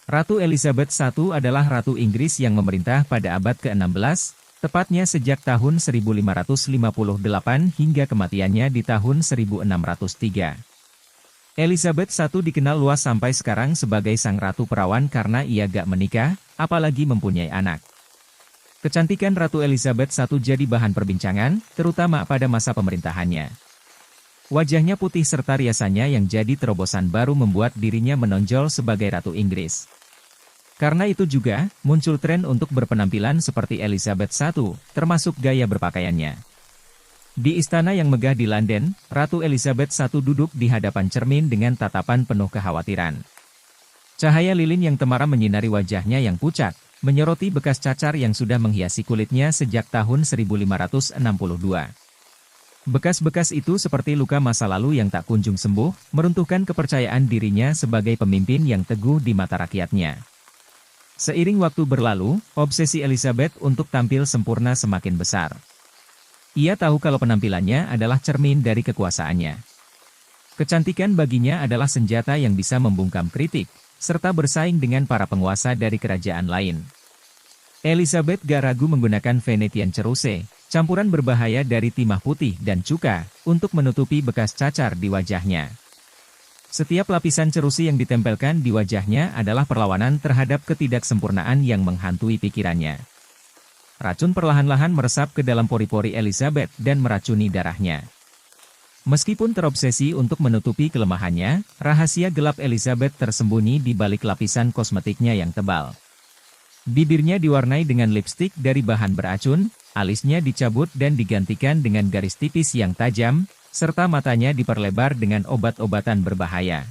Ratu Elizabeth I adalah Ratu Inggris yang memerintah pada abad ke-16, tepatnya sejak tahun 1558 hingga kematiannya di tahun 1603. Elizabeth I dikenal luas sampai sekarang sebagai Sang Ratu Perawan karena ia gak menikah, apalagi mempunyai anak. Kecantikan Ratu Elizabeth I jadi bahan perbincangan, terutama pada masa pemerintahannya. Wajahnya putih serta riasannya yang jadi terobosan baru membuat dirinya menonjol sebagai Ratu Inggris. Karena itu juga, muncul tren untuk berpenampilan seperti Elizabeth I, termasuk gaya berpakaiannya. Di istana yang megah di London, Ratu Elizabeth I duduk di hadapan cermin dengan tatapan penuh kekhawatiran. Cahaya lilin yang temaram menyinari wajahnya yang pucat, menyoroti bekas cacar yang sudah menghiasi kulitnya sejak tahun 1562. Bekas-bekas itu seperti luka masa lalu yang tak kunjung sembuh, meruntuhkan kepercayaan dirinya sebagai pemimpin yang teguh di mata rakyatnya. Seiring waktu berlalu, obsesi Elizabeth untuk tampil sempurna semakin besar. Ia tahu kalau penampilannya adalah cermin dari kekuasaannya. Kecantikan baginya adalah senjata yang bisa membungkam kritik, serta bersaing dengan para penguasa dari kerajaan lain. Elizabeth gak ragu menggunakan Venetian ceruse, campuran berbahaya dari timah putih dan cuka, untuk menutupi bekas cacar di wajahnya. Setiap lapisan cerusi yang ditempelkan di wajahnya adalah perlawanan terhadap ketidaksempurnaan yang menghantui pikirannya. Racun perlahan-lahan meresap ke dalam pori-pori Elizabeth dan meracuni darahnya. Meskipun terobsesi untuk menutupi kelemahannya, rahasia gelap Elizabeth tersembunyi di balik lapisan kosmetiknya yang tebal. Bibirnya diwarnai dengan lipstik dari bahan beracun, alisnya dicabut dan digantikan dengan garis tipis yang tajam, serta matanya diperlebar dengan obat-obatan berbahaya.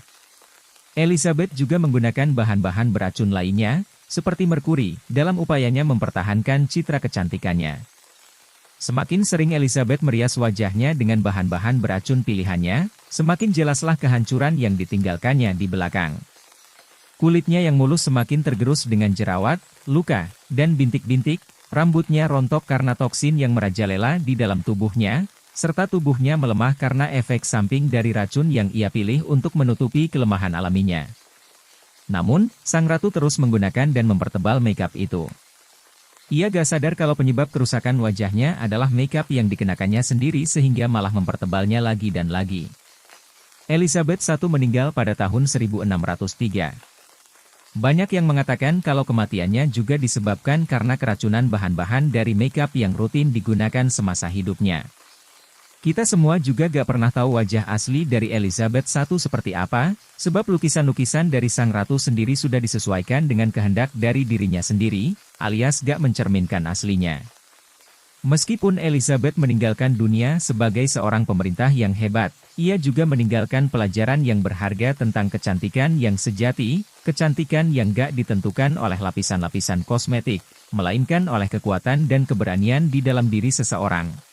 Elizabeth juga menggunakan bahan-bahan beracun lainnya, seperti merkuri, dalam upayanya mempertahankan citra kecantikannya. Semakin sering Elizabeth merias wajahnya dengan bahan-bahan beracun pilihannya, semakin jelaslah kehancuran yang ditinggalkannya di belakang. Kulitnya yang mulus semakin tergerus dengan jerawat, luka, dan bintik-bintik, rambutnya rontok karena toksin yang merajalela di dalam tubuhnya, serta tubuhnya melemah karena efek samping dari racun yang ia pilih untuk menutupi kelemahan alaminya. Namun, sang ratu terus menggunakan dan mempertebal makeup itu. Ia gak sadar kalau penyebab kerusakan wajahnya adalah makeup yang dikenakannya sendiri sehingga malah mempertebalnya lagi dan lagi. Elizabeth I meninggal pada tahun 1603. Banyak yang mengatakan kalau kematiannya juga disebabkan karena keracunan bahan-bahan dari makeup yang rutin digunakan semasa hidupnya. Kita semua juga gak pernah tahu wajah asli dari Elizabeth I seperti apa, sebab lukisan-lukisan dari sang ratu sendiri sudah disesuaikan dengan kehendak dari dirinya sendiri, alias gak mencerminkan aslinya. Meskipun Elizabeth meninggalkan dunia sebagai seorang pemerintah yang hebat, ia juga meninggalkan pelajaran yang berharga tentang kecantikan yang sejati, kecantikan yang gak ditentukan oleh lapisan-lapisan kosmetik, melainkan oleh kekuatan dan keberanian di dalam diri seseorang.